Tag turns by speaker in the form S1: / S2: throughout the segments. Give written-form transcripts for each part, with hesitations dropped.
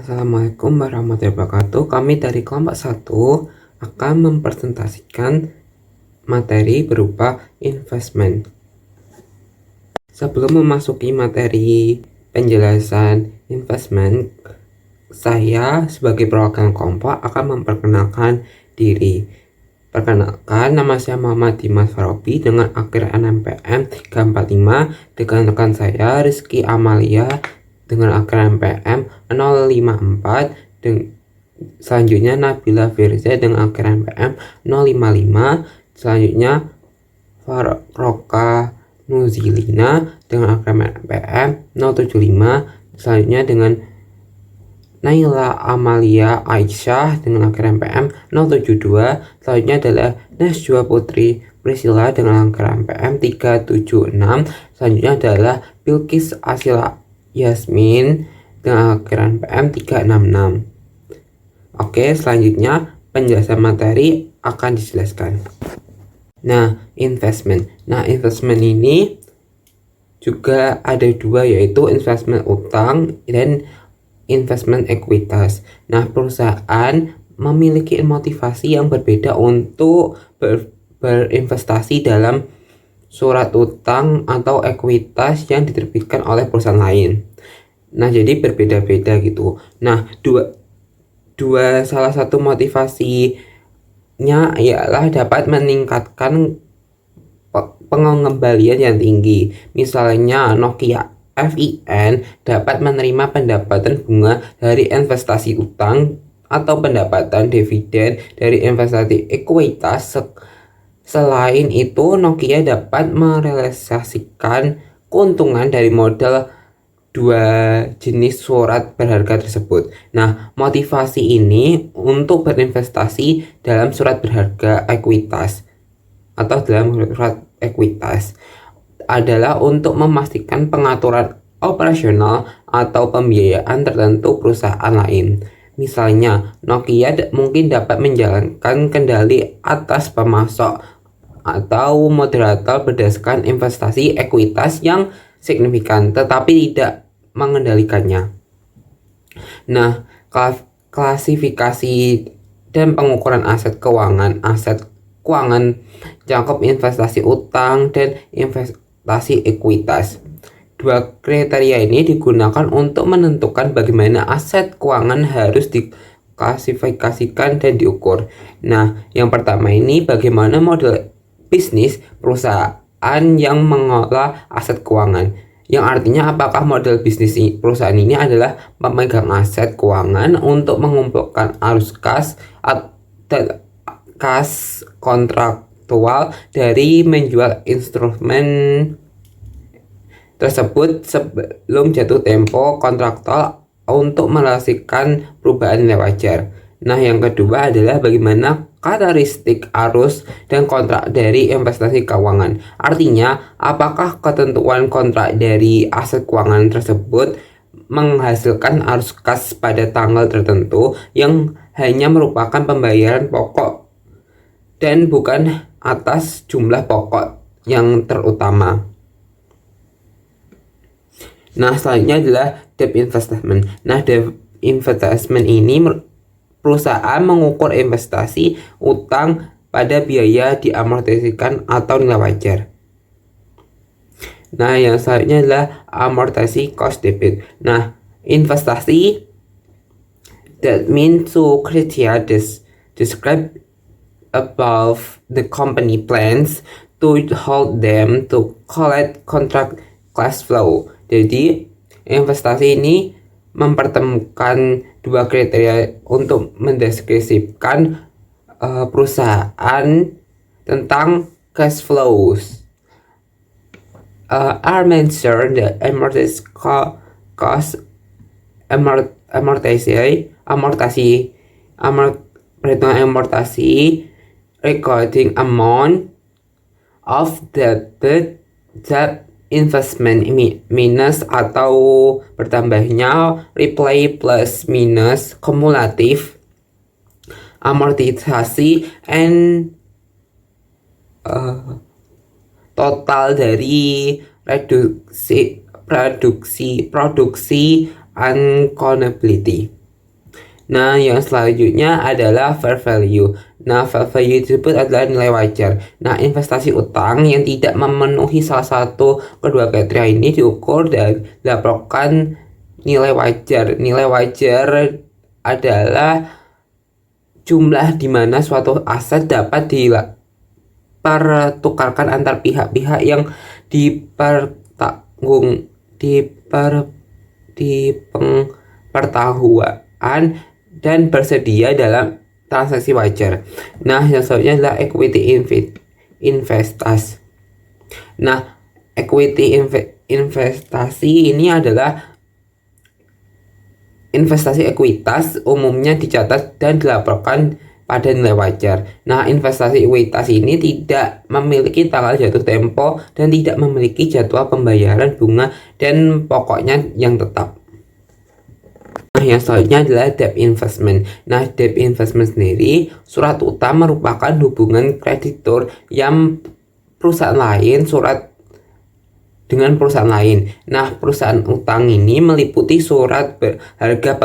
S1: Assalamualaikum warahmatullahi wabarakatuh. Kami dari kelompok 1 akan mempresentasikan materi berupa investment. Sebelum memasuki materi penjelasan investment, saya sebagai perwakilan kelompok akan memperkenalkan diri. Perkenalkan, nama saya Muhammad Dimas Farobi dengan akhir NPM 345, dengan rekan saya Rizky Amalia dengan akhir NPM 054, selanjutnya Nabila Firza dengan akhir NPM 055, selanjutnya Faroka Nuzilina dengan akhir NPM 075, selanjutnya dengan Naila Amalia Aisyah dengan akhir NPM 072, selanjutnya adalah Najwa Putri Priscilla dengan akhir NPM 376, selanjutnya adalah Bilkis Asila Yasmin dengan akhir NPM 366. Oke, selanjutnya penjelasan materi akan dijelaskan. Nah, investment ini juga ada dua, yaitu investment utang dan investment ekuitas. Nah, perusahaan memiliki motivasi yang berbeda untuk berinvestasi dalam surat utang atau ekuitas yang diterbitkan oleh perusahaan lain. Nah, jadi berbeda-beda gitu. Nah, salah satu motivasinya ialah dapat meningkatkan pengembalian yang tinggi. Misalnya Nokia FIN dapat menerima pendapatan bunga dari investasi utang atau pendapatan dividen dari investasi ekuitas. Selain itu, Nokia dapat merealisasikan keuntungan dari modal dua jenis surat berharga tersebut. Nah, motivasi ini untuk berinvestasi dalam surat berharga ekuitas atau dalam surat ekuitas adalah untuk memastikan pengaturan operasional atau pembiayaan tertentu perusahaan lain. Misalnya, Nokia mungkin dapat menjalankan kendali atas pemasok atau moderator berdasarkan investasi ekuitas yang signifikan, tetapi tidak mengendalikannya. Nah, klasifikasi dan pengukuran aset keuangan cakup investasi utang dan investasi ekuitas. Dua kriteria ini digunakan untuk menentukan bagaimana aset keuangan harus diklasifikasikan dan diukur. Nah, yang pertama ini bagaimana model bisnis perusahaan yang mengolah aset keuangan. Yang artinya apakah model bisnis perusahaan ini adalah memegang aset keuangan untuk mengumpulkan arus kas kontraktual dari menjual instrumen tersebut sebelum jatuh tempo kontraktual untuk merealisasikan perubahan nilai wajar. Nah, yang kedua adalah bagaimana karakteristik arus dan kontrak dari investasi keuangan. Artinya, apakah ketentuan kontrak dari aset keuangan tersebut menghasilkan arus kas pada tanggal tertentu yang hanya merupakan pembayaran pokok dan bukan atas jumlah pokok yang terutama. Nah, selanjutnya adalah debt investment. Nah, debt investment ini perusahaan mengukur investasi utang pada biaya diamortisikan atau nilai wajar. Nah, yang selanjutnya adalah amortasi cost debit. Nah, investasi that means to criteria described above the company plans to hold them to collect contract cash flow. Jadi, investasi ini mempertemukan dua kriteria untuk mendeskripsikan perusahaan tentang cash flows. Are mentioned the perhitungan amortasi recording amount of the debt investment minus atau bertambahnya repay plus minus kumulatif amortisasi and total dari produksi and accountability. Nah, yang selanjutnya adalah fair value. Nah, fair value tersebut adalah nilai wajar. Nah, investasi utang yang tidak memenuhi salah satu kedua kriteria ini diukur dan dilaporkan nilai wajar. Nilai wajar adalah jumlah di mana suatu aset dapat dipertukarkan antar pihak-pihak yang dipertahuan dan bersedia dalam transaksi wajar. Nah, yang selanjutnya adalah equity investasi. Nah, equity investasi ini adalah investasi ekuitas, umumnya dicatat dan dilaporkan pada nilai wajar. Nah, investasi ekuitas ini tidak memiliki tanggal jatuh tempo dan tidak memiliki jadwal pembayaran bunga dan pokoknya yang tetap. Nah, yang selanjutnya adalah debt investment. Nah, debt investment sendiri, surat utang merupakan hubungan kreditur yang perusahaan lain dengan perusahaan lain. Nah, perusahaan utang ini meliputi surat berharga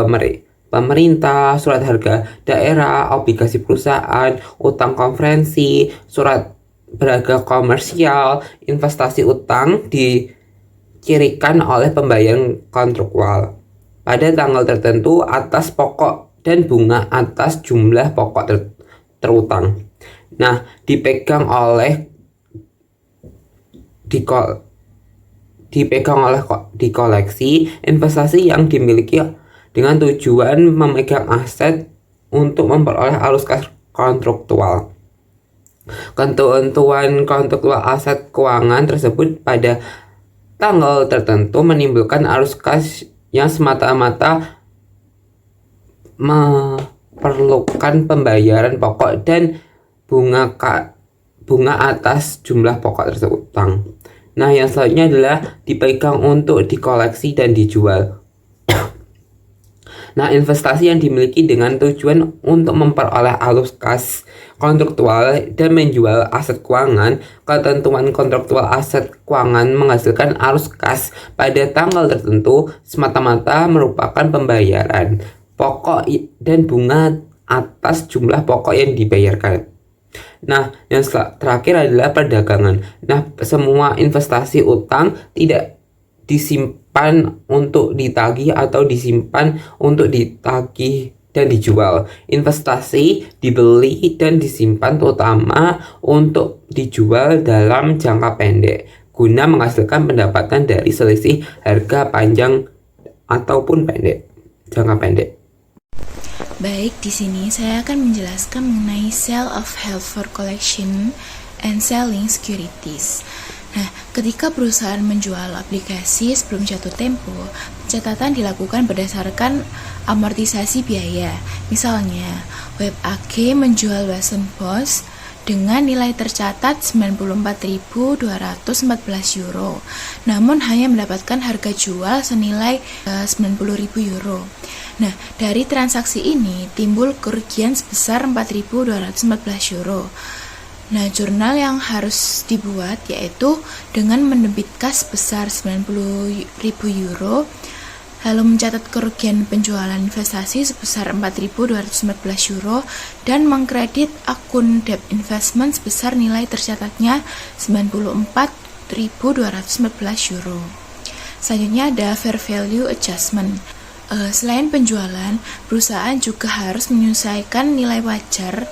S1: pemerintah, surat harga daerah, obligasi perusahaan, utang konferensi, surat berharga komersial. Investasi utang dicirikan oleh pembayaran kontraktual pada tanggal tertentu atas pokok dan bunga atas jumlah pokok terutang. Nah, dipegang oleh koleksi investasi yang dimiliki dengan tujuan memegang aset untuk memperoleh arus kas kontraktual. Ketentuan kontraktual aset keuangan tersebut pada tanggal tertentu menimbulkan arus kas yang semata-mata memerlukan pembayaran pokok dan bunga atas jumlah pokok tersebut utang. Nah, yang selanjutnya adalah dipegang untuk dikoleksi dan dijual. Nah, investasi yang dimiliki dengan tujuan untuk memperoleh arus kas kontraktual dan menjual aset keuangan. Ketentuan kontraktual aset keuangan menghasilkan arus kas pada tanggal tertentu semata-mata merupakan pembayaran pokok dan bunga atas jumlah pokok yang dibayarkan. Nah, yang terakhir adalah perdagangan. Nah, semua investasi utang tidak disimpan untuk ditagih atau disimpan untuk ditagih dan dijual. Investasi dibeli dan disimpan terutama untuk dijual dalam jangka pendek guna menghasilkan pendapatan dari selisih harga panjang ataupun jangka pendek.
S2: Baik, di sini saya akan menjelaskan mengenai sale of held for collection and selling securities. Nah, ketika perusahaan menjual aplikasi sebelum jatuh tempo, pencatatan dilakukan berdasarkan amortisasi biaya. Misalnya, WebAG menjual Western Post dengan nilai tercatat 94.214 euro, namun hanya mendapatkan harga jual senilai 90.000 euro. Nah, dari transaksi ini timbul kerugian sebesar 4.214 euro. Nah, jurnal yang harus dibuat yaitu dengan mendebit kas sebesar 90.000 euro, lalu mencatat kerugian penjualan investasi sebesar 4.214 euro, dan mengkredit akun debt investment sebesar nilai tercatatnya 94.214 euro. Selanjutnya ada fair value adjustment. Selain penjualan, perusahaan juga harus menyesuaikan nilai wajar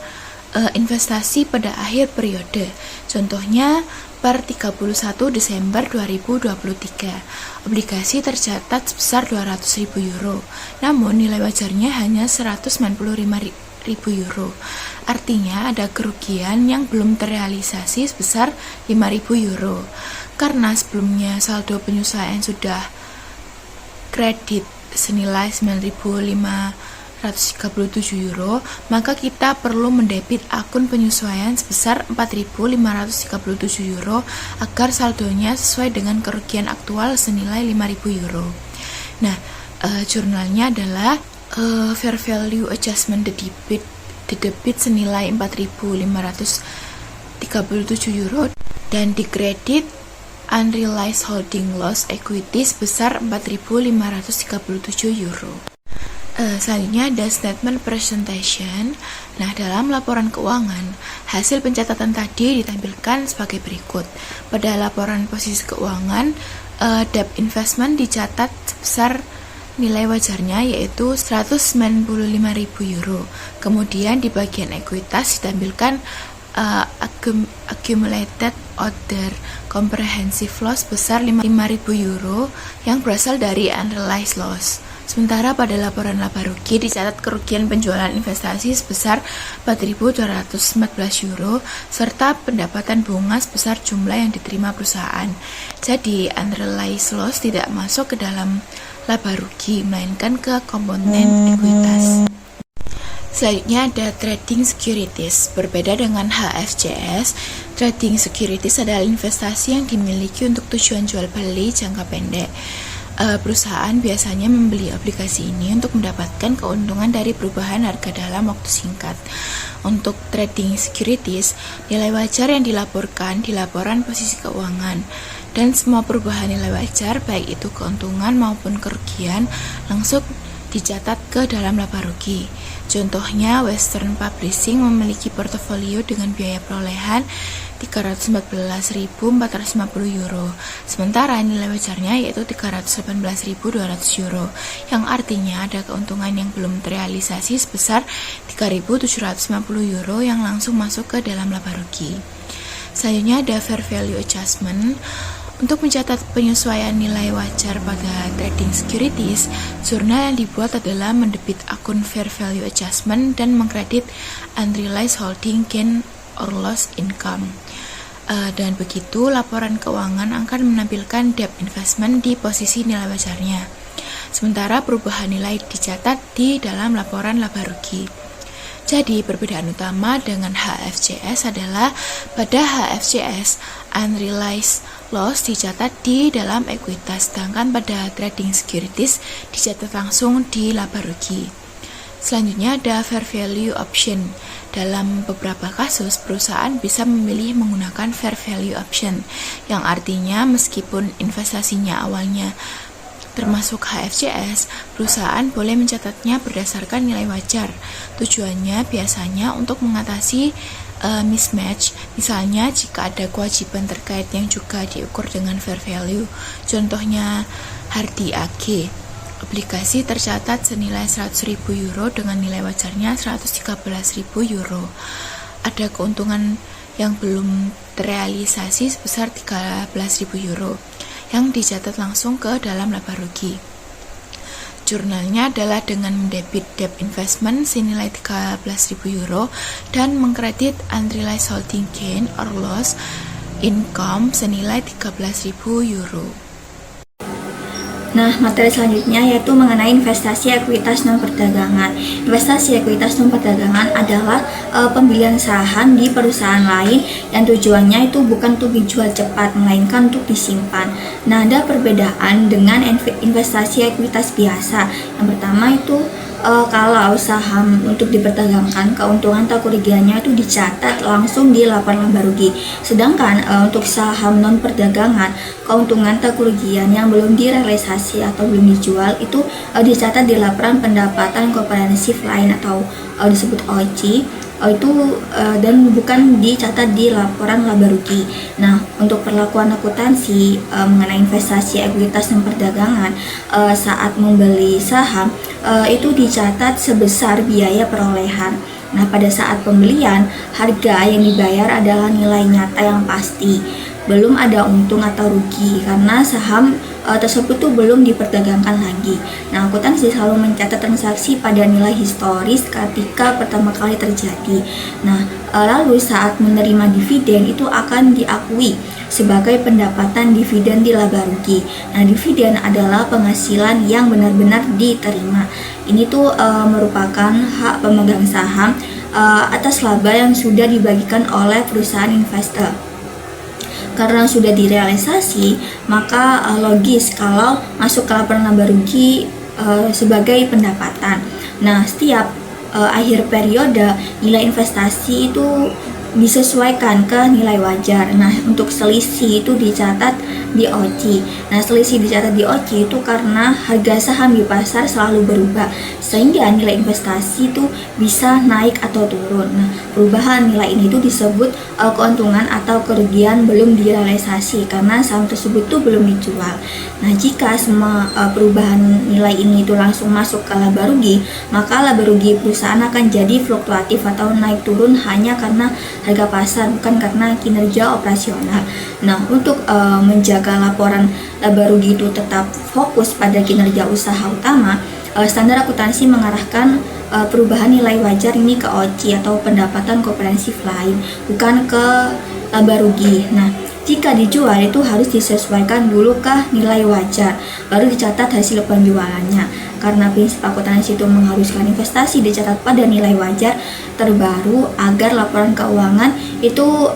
S2: investasi pada akhir periode. Contohnya, per 31 Desember 2023, obligasi tercatat sebesar 200.000 euro, namun nilai wajarnya hanya 195.000 euro. Artinya ada kerugian yang belum terrealisasi sebesar 5.000 euro. Karena sebelumnya saldo penyesuaian sudah kredit senilai 9.537 euro, maka kita perlu mendebit akun penyesuaian sebesar 4.537 euro agar saldonya sesuai dengan kerugian aktual senilai 5.000 euro. Nah, jurnalnya adalah fair value adjustment didebit senilai 4.537 euro dan dikredit unrealized holding loss equity sebesar 4.537 euro. Selanjutnya ada statement presentation. Nah, dalam laporan keuangan, hasil pencatatan tadi ditampilkan sebagai berikut. Pada laporan posisi keuangan, debt investment dicatat sebesar nilai wajarnya yaitu 195.000 euro. Kemudian di bagian ekuitas ditampilkan accumulated other comprehensive loss besar 5.000 euro yang berasal dari unrealized loss. Sementara pada laporan laba rugi dicatat kerugian penjualan investasi sebesar 4.214 euro serta pendapatan bunga sebesar jumlah yang diterima perusahaan. Jadi unrealized loss tidak masuk ke dalam laba rugi melainkan ke komponen ekuitas. Selanjutnya ada trading securities. Berbeda dengan HFCS, trading securities adalah investasi yang dimiliki untuk tujuan jual beli jangka pendek. Perusahaan biasanya membeli obligasi ini untuk mendapatkan keuntungan dari perubahan harga dalam waktu singkat. Untuk trading securities, nilai wajar yang dilaporkan di laporan posisi keuangan dan semua perubahan nilai wajar baik itu keuntungan maupun kerugian langsung dicatat ke dalam laba rugi. Contohnya, Western Publishing memiliki portofolio dengan biaya perolehan 314.450 euro, sementara nilai wajarnya yaitu 318.200 euro, yang artinya ada keuntungan yang belum terrealisasi sebesar 3.750 euro yang langsung masuk ke dalam laba rugi. Selanjutnya ada fair value adjustment. Untuk mencatat penyesuaian nilai wajar pada trading securities, jurnal yang dibuat adalah mendebit akun fair value adjustment dan mengkredit unrealized holding gain or loss income. Dan begitu laporan keuangan akan menampilkan debt investment di posisi nilai wajarnya, sementara perubahan nilai dicatat di dalam laporan laba rugi. Jadi perbedaan utama dengan HFCS adalah pada HFCS unrealized loss dicatat di dalam ekuitas, sedangkan pada trading securities dicatat langsung di laba rugi. Selanjutnya ada fair value option. Dalam beberapa kasus, perusahaan bisa memilih menggunakan fair value option, yang artinya meskipun investasinya awalnya termasuk HFCS, perusahaan boleh mencatatnya berdasarkan nilai wajar. Tujuannya biasanya untuk mengatasi mismatch, misalnya jika ada kewajiban terkait yang juga diukur dengan fair value. Contohnya Hardy AG, obligasi tercatat senilai 100.000 euro dengan nilai wajarnya 113.000 euro. Ada keuntungan yang belum terrealisasi sebesar 13.000 euro yang dicatat langsung ke dalam laba rugi. Jurnalnya adalah dengan mendebit debt investment senilai 13.000 euro dan mengkredit unrealized holding gain or loss income senilai 13.000 euro.
S3: Nah, materi selanjutnya yaitu mengenai investasi ekuitas non perdagangan. Investasi ekuitas non perdagangan adalah pembelian saham di perusahaan lain yang tujuannya itu bukan untuk dijual cepat, melainkan untuk disimpan. Nah, ada perbedaan dengan investasi ekuitas biasa. Yang pertama itu kalau saham untuk diperdagangkan, keuntungan atau kerugiannya itu dicatat langsung di laporan laba rugi. Sedangkan untuk saham non perdagangan, keuntungan atau kerugian yang belum direalisasi atau belum dijual itu dicatat di laporan pendapatan komprehensif lain atau disebut OIC. Dan bukan dicatat di laporan laba rugi. Nah, untuk perlakuan akuntansi mengenai investasi ekuitas dan perdagangan saat membeli saham itu dicatat sebesar biaya perolehan. Nah, pada saat pembelian, harga yang dibayar adalah nilai nyata yang pasti. Belum ada untung atau rugi karena saham tersebut tuh belum diperdagangkan lagi. Nah, akuntansi selalu mencatat transaksi pada nilai historis ketika pertama kali terjadi. Nah, lalu saat menerima dividen itu akan diakui sebagai pendapatan dividen di laba rugi. Nah, dividen adalah penghasilan yang benar-benar diterima. Ini tuh merupakan hak pemegang saham atas laba yang sudah dibagikan oleh perusahaan investor. Karena sudah direalisasi, maka logis kalau masuk ke laporan laba rugi sebagai pendapatan. Nah, setiap akhir periode nilai investasi itu disesuaikan ke nilai wajar. Nah, untuk selisih itu dicatat di OCI. Nah, selisih dicatat di OCI itu karena harga saham di pasar selalu berubah, sehingga nilai investasi itu bisa naik atau turun. Nah, perubahan nilai ini itu disebut keuntungan atau kerugian belum direalisasi karena saham tersebut itu belum dijual. Nah, jika semua perubahan nilai ini itu langsung masuk ke laba rugi, maka laba rugi perusahaan akan jadi fluktuatif atau naik turun hanya karena harga pasar, bukan karena kinerja operasional. Nah, untuk menjaga laporan laba rugi itu tetap fokus pada kinerja usaha utama, standar akuntansi mengarahkan perubahan nilai wajar ini ke OCI atau pendapatan komprehensif lain, bukan ke laba rugi. Nah, jika dijual itu harus disesuaikan dulu ke nilai wajar, baru dicatat hasil penjualannya. Karena prinsip akuntansi itu mengharuskan investasi dicatat pada nilai wajar terbaru agar laporan keuangan itu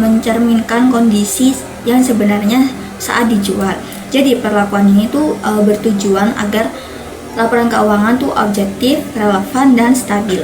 S3: mencerminkan kondisi yang sebenarnya saat dijual. Jadi perlakuan ini tuh bertujuan agar laporan keuangan tuh objektif, relevan, dan stabil.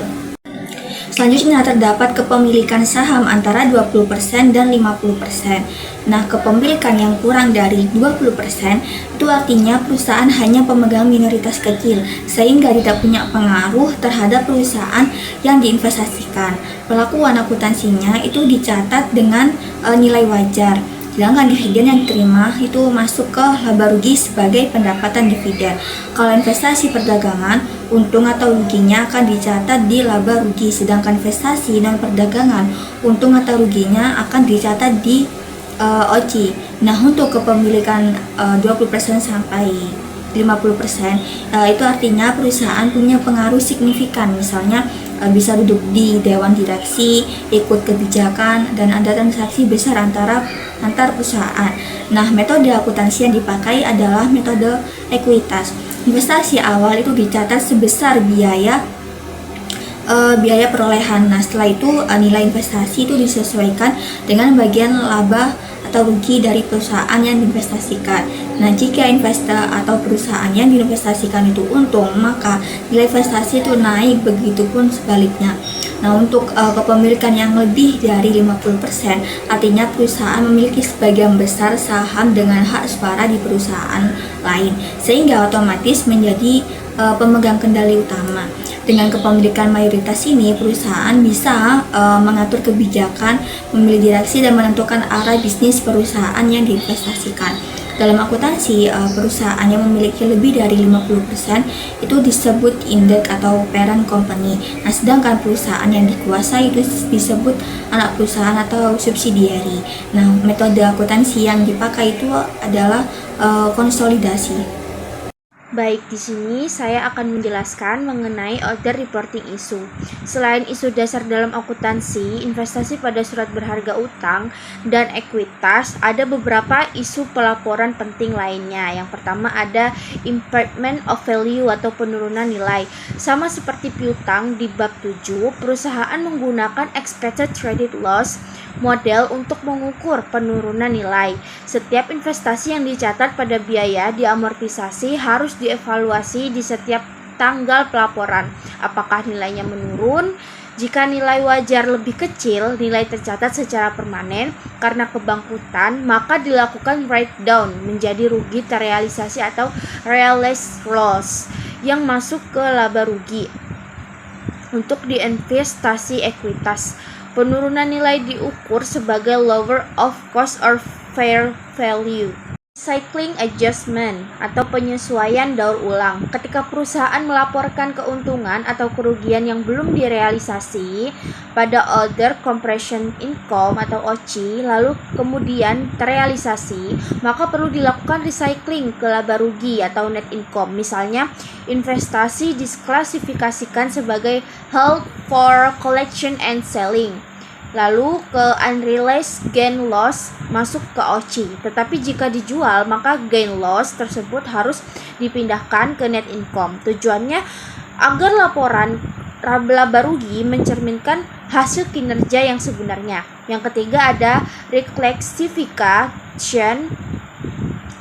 S3: Selanjutnya terdapat kepemilikan saham antara 20% dan 50%. Nah, kepemilikan yang kurang dari 20% itu artinya perusahaan hanya pemegang minoritas kecil sehingga tidak punya pengaruh terhadap perusahaan yang diinvestasikan. Pelakuan akuntansinya itu dicatat dengan nilai wajar. Sedangkan dividen yang diterima itu masuk ke laba rugi sebagai pendapatan dividen. Kalau investasi perdagangan, untung atau ruginya akan dicatat di laba rugi, sedangkan investasi non perdagangan, untung atau ruginya akan dicatat di OCI. Nah, untuk kepemilikan 20% sampai 50%, itu artinya perusahaan punya pengaruh signifikan, misalnya bisa duduk di dewan direksi, ikut kebijakan, dan ada transaksi besar antar perusahaan. Nah, metode akuntansi yang dipakai adalah metode ekuitas. Investasi awal itu dicatat sebesar biaya perolehan. Nah, setelah itu nilai investasi itu disesuaikan dengan bagian laba atau rugi dari perusahaan yang diinvestasikan. Nah, jika investor atau perusahaan yang diinvestasikan itu untung, maka nilai investasi itu naik, begitupun sebaliknya. Nah, untuk kepemilikan yang lebih dari 50%, artinya perusahaan memiliki sebagian besar saham dengan hak suara di perusahaan lain, sehingga otomatis menjadi pemegang kendali utama. Dengan kepemilikan mayoritas ini, perusahaan bisa mengatur kebijakan, memilih direksi, dan menentukan arah bisnis perusahaan yang diinvestasikan. Dalam akuntansi, perusahaan yang memiliki lebih dari 50% itu disebut induk atau parent company. Nah, sedangkan perusahaan yang dikuasai itu disebut anak perusahaan atau subsidiary. Nah, metode akuntansi yang dipakai itu adalah konsolidasi.
S4: Baik, di sini saya akan menjelaskan mengenai order reporting issue. Selain isu dasar dalam akuntansi, investasi pada surat berharga utang, dan ekuitas, ada beberapa isu pelaporan penting lainnya. Yang pertama ada impairment of value atau penurunan nilai. Sama seperti piutang di bab 7, perusahaan menggunakan expected credit loss model untuk mengukur penurunan nilai. Setiap investasi yang dicatat pada biaya diamortisasi harus dievaluasi di setiap tanggal pelaporan. Apakah nilainya menurun? Jika nilai wajar lebih kecil, nilai tercatat secara permanen karena kebangkrutan, maka dilakukan write down menjadi rugi terrealisasi atau realized loss yang masuk ke laba rugi. Untuk diinvestasi ekuitas, penurunan nilai diukur sebagai lower of cost or fair value. Cycling adjustment atau penyesuaian daur ulang. Ketika perusahaan melaporkan keuntungan atau kerugian yang belum direalisasi pada order compression income atau OCI, lalu kemudian terrealisasi, maka perlu dilakukan recycling ke laba rugi atau net income. Misalnya, investasi diklasifikasikan sebagai held for collection and selling. Lalu ke unrealized gain loss masuk ke OCI. Tetapi jika dijual, maka gain loss tersebut harus dipindahkan ke net income. Tujuannya agar laporan laba rugi mencerminkan hasil kinerja yang sebenarnya. Yang ketiga ada reclassification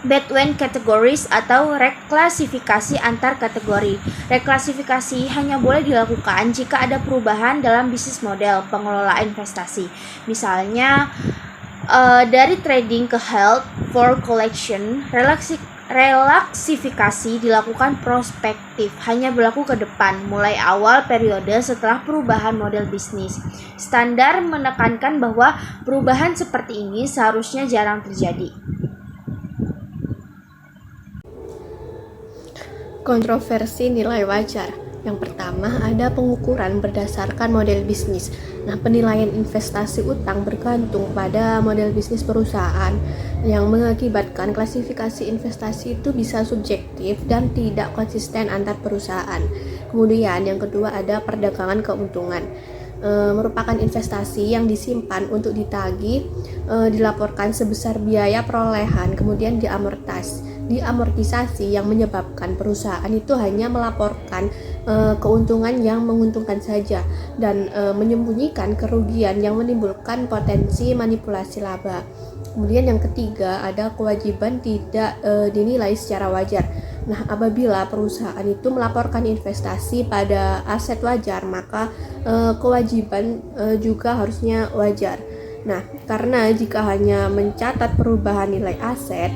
S4: between categories atau reklasifikasi antar kategori. Reklasifikasi hanya boleh dilakukan jika ada perubahan dalam bisnis model pengelola investasi. Misalnya dari trading ke held for collection, relaksifikasi dilakukan prospektif, hanya berlaku ke depan, mulai awal periode setelah perubahan model bisnis. Standar menekankan bahwa perubahan seperti ini seharusnya jarang terjadi.
S5: Kontroversi nilai wajar. Yang pertama, ada pengukuran berdasarkan model bisnis. Nah, penilaian investasi utang bergantung pada model bisnis perusahaan yang mengakibatkan klasifikasi investasi itu bisa subjektif dan tidak konsisten antar perusahaan. Kemudian yang kedua ada perdagangan keuntungan. Merupakan investasi yang disimpan untuk ditagih, dilaporkan sebesar biaya perolehan, kemudian diamortisasi yang menyebabkan perusahaan itu hanya melaporkan keuntungan yang menguntungkan saja dan menyembunyikan kerugian yang menimbulkan potensi manipulasi laba. Kemudian yang ketiga ada kewajiban tidak dinilai secara wajar. Nah, apabila perusahaan itu melaporkan investasi pada aset wajar, maka kewajiban juga harusnya wajar. Nah, karena jika hanya mencatat perubahan nilai aset,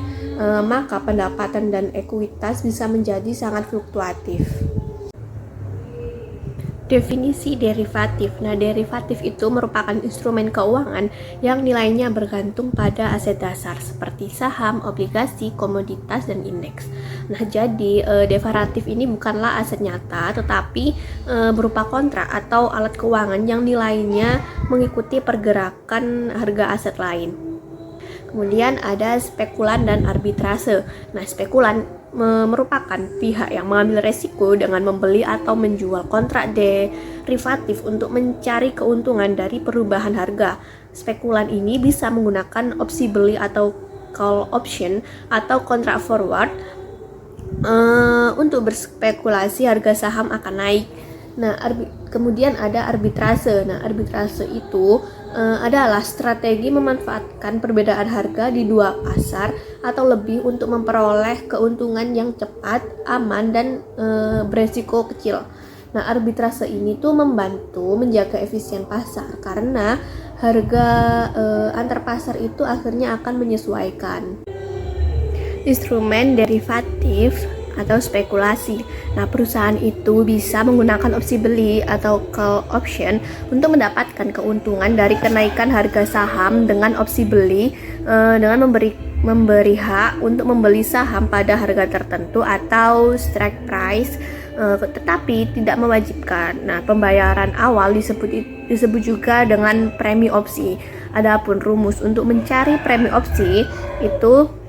S5: maka pendapatan dan ekuitas bisa menjadi sangat fluktuatif. Definisi derivatif. Nah, derivatif itu merupakan instrumen keuangan yang nilainya bergantung pada aset dasar seperti saham, obligasi, komoditas, dan indeks. Nah, jadi derivatif ini bukanlah aset nyata, tetapi berupa kontrak atau alat keuangan yang nilainya mengikuti pergerakan harga aset lain. Kemudian ada spekulan dan arbitrase. Nah, spekulan merupakan pihak yang mengambil resiko dengan membeli atau menjual kontrak derivatif untuk mencari keuntungan dari perubahan harga. Spekulan ini bisa menggunakan opsi beli atau call option atau kontrak forward untuk berspekulasi harga saham akan naik. Nah, kemudian ada arbitrase. Nah, arbitrase itu adalah strategi memanfaatkan perbedaan harga di dua pasar atau lebih untuk memperoleh keuntungan yang cepat, aman, dan beresiko kecil. Nah, arbitrase ini tuh membantu menjaga efisien pasar karena harga antar pasar itu akhirnya akan menyesuaikan. Instrumen derivatif atau spekulasi. Nah, perusahaan itu bisa menggunakan opsi beli atau call option untuk mendapatkan keuntungan dari kenaikan harga saham dengan opsi beli dengan memberi hak untuk membeli saham pada harga tertentu atau strike price, tetapi tidak mewajibkan. Nah, pembayaran awal disebut juga dengan premi opsi. Adapun rumus untuk mencari premi opsi itu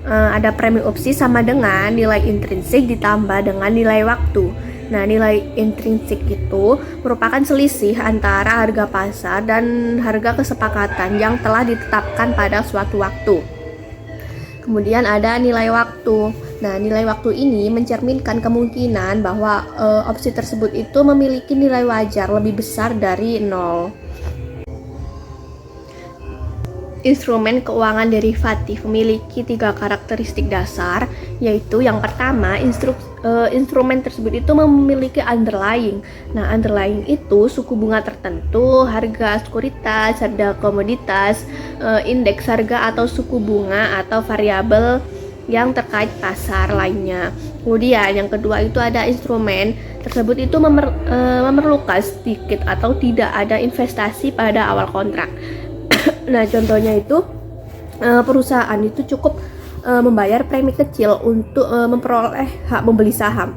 S5: ada premi opsi sama dengan nilai intrinsik ditambah dengan nilai waktu. Nah, nilai intrinsik itu merupakan selisih antara harga pasar dan harga kesepakatan yang telah ditetapkan pada suatu waktu. Kemudian ada nilai waktu. Nah, nilai waktu ini mencerminkan kemungkinan bahwa opsi tersebut itu memiliki nilai wajar lebih besar dari 0. Instrumen keuangan derivatif memiliki 3 karakteristik dasar, yaitu yang pertama, instrumen tersebut itu memiliki underlying. Nah, underlying itu suku bunga tertentu, harga sekuritas, harga komoditas, indeks harga atau suku bunga atau variabel yang terkait pasar lainnya. Kemudian yang kedua itu ada instrumen tersebut itu memerlukan sedikit atau tidak ada investasi pada awal kontrak. Nah, contohnya itu perusahaan itu cukup membayar premi kecil untuk memperoleh hak membeli saham.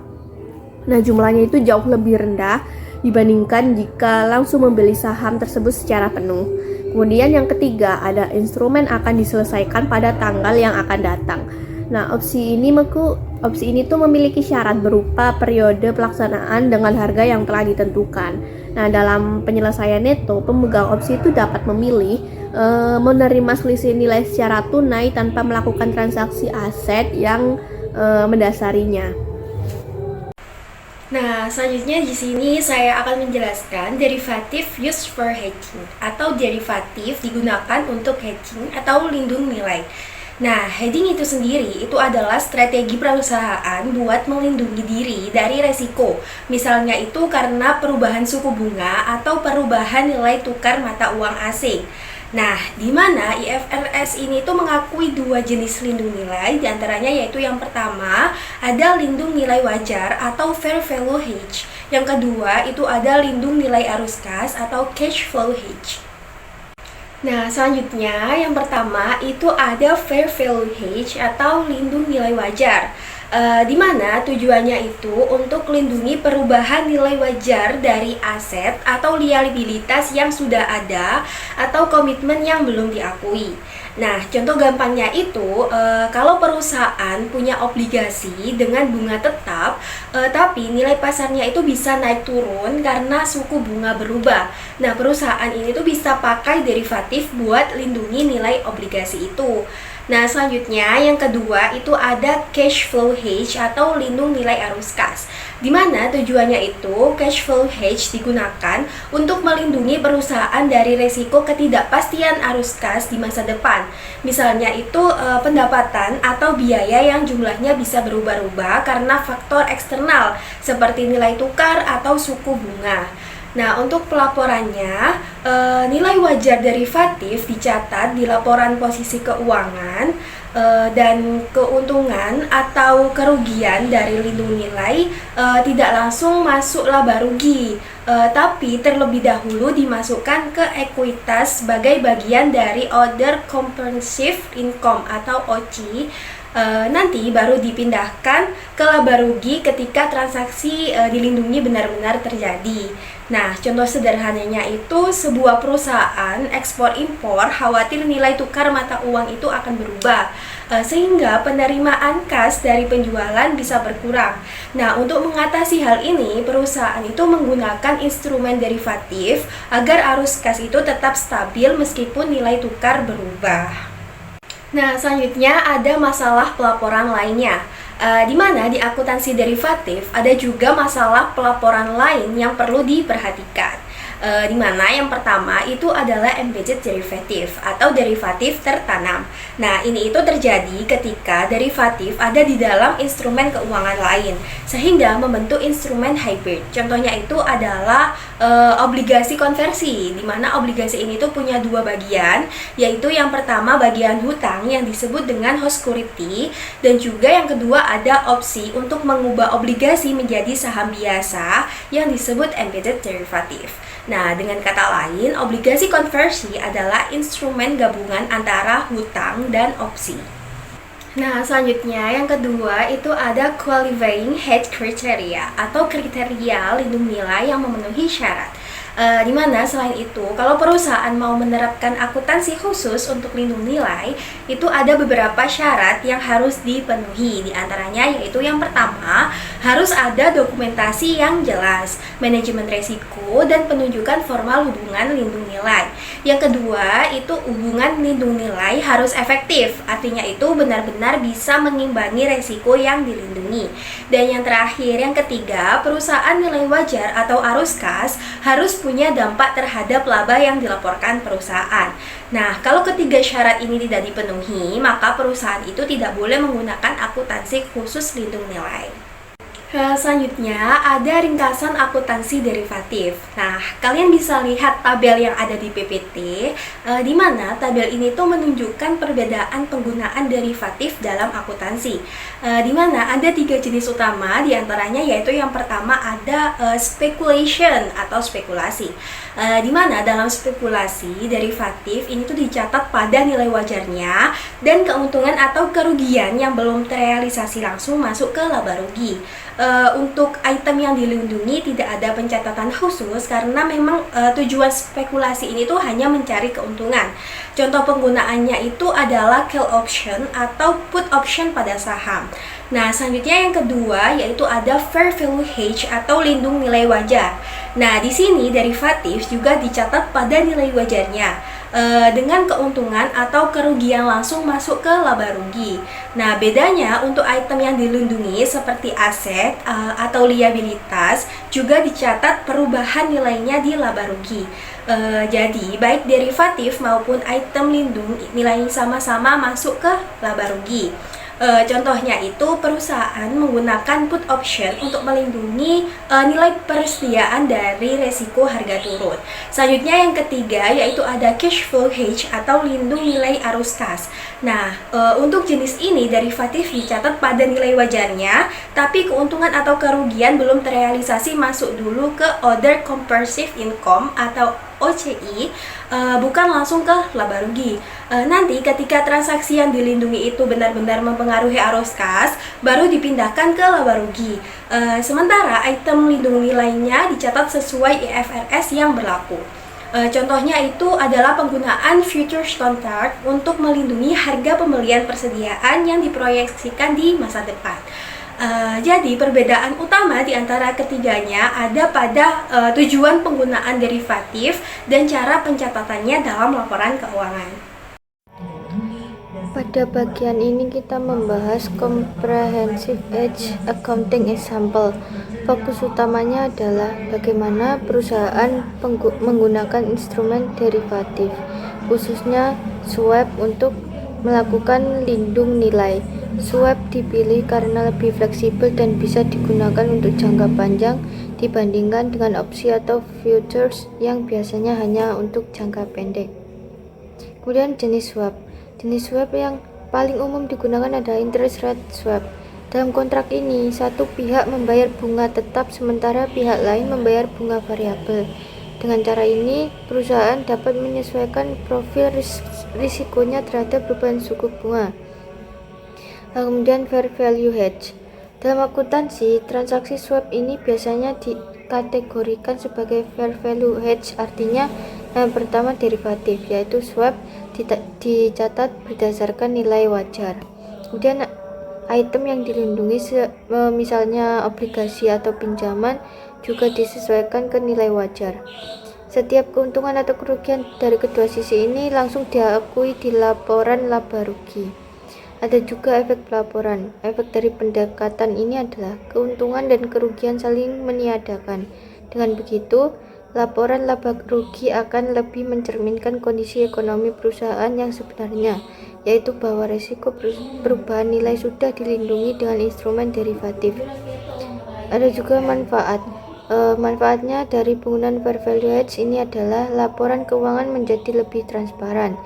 S5: Nah, jumlahnya itu jauh lebih rendah dibandingkan jika langsung membeli saham tersebut secara penuh. Kemudian yang ketiga ada instrumen akan diselesaikan pada tanggal yang akan datang. Nah, opsi ini tuh memiliki syarat berupa periode pelaksanaan dengan harga yang telah ditentukan. Nah, dalam penyelesaian neto, pemegang opsi itu dapat memilih menerima selisih nilai secara tunai tanpa melakukan transaksi aset yang mendasarinya.
S6: Nah, selanjutnya di sini saya akan menjelaskan derivatif used for hedging atau derivatif digunakan untuk hedging atau lindung nilai. Nah, hedging itu sendiri itu adalah strategi perusahaan buat melindungi diri dari resiko. Misalnya itu karena perubahan suku bunga atau perubahan nilai tukar mata uang asing. Nah, di mana IFRS ini tuh mengakui dua jenis lindung nilai, diantaranya yaitu yang pertama ada lindung nilai wajar atau fair value hedge. Yang kedua itu ada lindung nilai arus kas atau cash flow hedge. Nah, selanjutnya yang pertama itu ada fair value hedge atau lindung nilai wajar. Di mana tujuannya itu untuk melindungi perubahan nilai wajar dari aset atau liabilitas yang sudah ada atau komitmen yang belum diakui. Nah, contoh gampangnya itu kalau perusahaan punya obligasi dengan bunga tetap, tapi nilai pasarnya itu bisa naik turun karena suku bunga berubah. Nah, perusahaan ini tuh bisa pakai derivatif buat lindungi nilai obligasi itu. Nah, selanjutnya yang kedua itu ada cash flow hedge atau lindung nilai arus kas. Di mana tujuannya itu cash flow hedge digunakan untuk melindungi perusahaan dari resiko ketidakpastian arus kas di masa depan. Misalnya itu pendapatan atau biaya yang jumlahnya bisa berubah-ubah karena faktor eksternal seperti nilai tukar atau suku bunga. Nah, untuk pelaporannya, nilai wajar derivatif dicatat di laporan posisi keuangan dan keuntungan atau kerugian dari lindung nilai tidak langsung masuk laba rugi, tapi terlebih dahulu dimasukkan ke ekuitas sebagai bagian dari Other Comprehensive Income atau OCI. Nanti baru dipindahkan ke laba rugi ketika transaksi dilindungi benar-benar terjadi. Nah, contoh sederhananya itu sebuah perusahaan ekspor impor khawatir nilai tukar mata uang itu akan berubah, sehingga penerimaan kas dari penjualan bisa berkurang. Nah, untuk mengatasi hal ini, perusahaan itu menggunakan instrumen derivatif agar arus kas itu tetap stabil meskipun nilai tukar berubah. Nah, selanjutnya ada masalah pelaporan lainnya. Di mana di akuntansi derivatif ada juga masalah pelaporan lain yang perlu diperhatikan. Di mana yang pertama itu adalah embedded derivative atau derivatif tertanam. Nah, ini itu terjadi ketika derivatif ada di dalam instrumen keuangan lain sehingga membentuk instrumen hybrid. Contohnya itu adalah obligasi konversi, di mana obligasi ini tuh punya dua bagian, yaitu yang pertama bagian hutang yang disebut dengan host security, dan juga yang kedua ada opsi untuk mengubah obligasi menjadi saham biasa yang disebut embedded derivative. Nah, dengan kata lain, obligasi konversi adalah instrumen gabungan antara hutang dan opsi. Nah, selanjutnya yang kedua itu ada qualifying hedge criteria atau kriteria lindung nilai yang memenuhi syarat. Di mana selain itu, kalau perusahaan mau menerapkan akuntansi khusus untuk lindung nilai, itu ada beberapa syarat yang harus dipenuhi. Di antaranya yaitu yang pertama, harus ada dokumentasi yang jelas, manajemen resiko, dan penunjukan formal hubungan lindung nilai. Yang kedua, itu hubungan lindung nilai harus efektif, artinya itu benar-benar bisa mengimbangi resiko yang dilindungi. Dan yang terakhir, yang ketiga, perusahaan nilai wajar atau arus kas harus punya dampak terhadap laba yang dilaporkan perusahaan. Nah, kalau ketiga syarat ini tidak dipenuhi, maka perusahaan itu tidak boleh menggunakan akuntansi khusus lindung nilai. Selanjutnya ada ringkasan akuntansi derivatif. Nah, kalian bisa lihat tabel yang ada di PPT, di mana tabel ini tuh menunjukkan perbedaan penggunaan derivatif dalam akuntansi. Di mana ada 3 jenis utama, diantaranya yaitu yang pertama ada speculation atau spekulasi. Di mana dalam spekulasi derivatif ini tuh dicatat pada nilai wajarnya dan keuntungan atau kerugian yang belum terrealisasi langsung masuk ke laba rugi. Untuk item yang dilindungi tidak ada pencatatan khusus karena memang tujuan spekulasi ini tuh hanya mencari keuntungan. Contoh penggunaannya itu adalah call option atau put option pada saham. Nah, selanjutnya yang kedua yaitu ada fair value hedge atau lindung nilai wajar. Nah, di sini derivatif juga dicatat pada nilai wajarnya. dengan keuntungan atau kerugian langsung masuk ke laba rugi. Nah, bedanya untuk item yang dilindungi seperti aset atau liabilitas juga dicatat perubahan nilainya di laba rugi. Jadi, baik derivatif maupun item lindung nilainya sama-sama masuk ke laba rugi. Contohnya itu perusahaan menggunakan put option untuk melindungi nilai persediaan dari resiko harga turun. Selanjutnya yang ketiga yaitu ada cash flow hedge atau lindung nilai arus kas. Nah, untuk jenis ini derivatif dicatat pada nilai wajarnya, tapi keuntungan atau kerugian belum terrealisasi masuk dulu ke other comprehensive income atau OCI, bukan langsung ke laba rugi. Nanti ketika transaksi yang dilindungi itu benar-benar mempengaruhi arus kas, baru dipindahkan ke laba rugi. Sementara item lindung nilainya dicatat sesuai IFRS yang berlaku. Contohnya itu adalah penggunaan futures contract untuk melindungi harga pembelian persediaan yang diproyeksikan di masa depan. Jadi perbedaan utama di antara ketiganya ada pada tujuan penggunaan derivatif dan cara pencatatannya dalam laporan keuangan.
S7: Pada bagian ini kita membahas comprehensive hedge accounting example. Fokus utamanya adalah bagaimana perusahaan menggunakan instrumen derivatif, khususnya swap untuk melakukan lindung nilai. Swap dipilih karena lebih fleksibel dan bisa digunakan untuk jangka panjang dibandingkan dengan opsi atau futures yang biasanya hanya untuk jangka pendek. Kemudian jenis swap. Jenis swap yang paling umum digunakan adalah interest rate swap. Dalam kontrak ini, satu pihak membayar bunga tetap sementara pihak lain membayar bunga variabel. Dengan cara ini, perusahaan dapat menyesuaikan profil risikonya terhadap perubahan suku bunga. Kemudian fair value hedge. Dalam akuntansi, transaksi swap ini biasanya dikategorikan sebagai fair value hedge, artinya yang pertama derivatif, yaitu swap dicatat berdasarkan nilai wajar. Kemudian item yang dilindungi misalnya obligasi atau pinjaman juga disesuaikan ke nilai wajar. Setiap keuntungan atau kerugian dari kedua sisi ini langsung diakui di laporan laba rugi. Ada juga efek pelaporan. Efek dari pendekatan ini adalah keuntungan dan kerugian saling meniadakan. Dengan begitu, laporan laba rugi akan lebih mencerminkan kondisi ekonomi perusahaan yang sebenarnya, yaitu bahwa risiko perubahan nilai sudah dilindungi dengan instrumen derivatif. Ada juga manfaat. Manfaatnya dari penggunaan fair value hedge ini adalah laporan keuangan menjadi lebih transparan.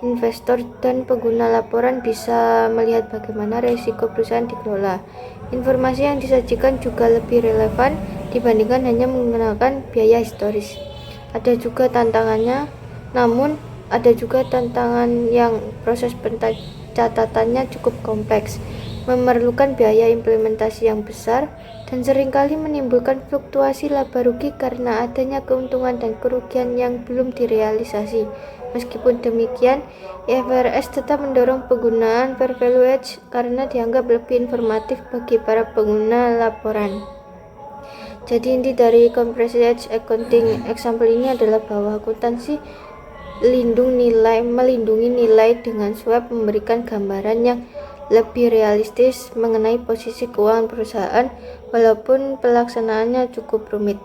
S7: Investor dan pengguna laporan bisa melihat bagaimana risiko perusahaan dikelola. Informasi yang disajikan juga lebih relevan dibandingkan hanya menggunakan biaya historis. Ada juga tantangannya, namun ada juga tantangan yang proses pencatatannya cukup kompleks, memerlukan biaya implementasi yang besar, dan seringkali menimbulkan fluktuasi laba rugi karena adanya keuntungan dan kerugian yang belum direalisasi. Meskipun demikian, IFRS tetap mendorong penggunaan fair value hedge karena dianggap lebih informatif bagi para pengguna laporan. Jadi inti dari comprehensive hedge accounting example ini adalah bahwa akuntansi melindungi nilai dengan swap memberikan gambaran yang lebih realistis mengenai posisi keuangan perusahaan walaupun pelaksanaannya cukup rumit.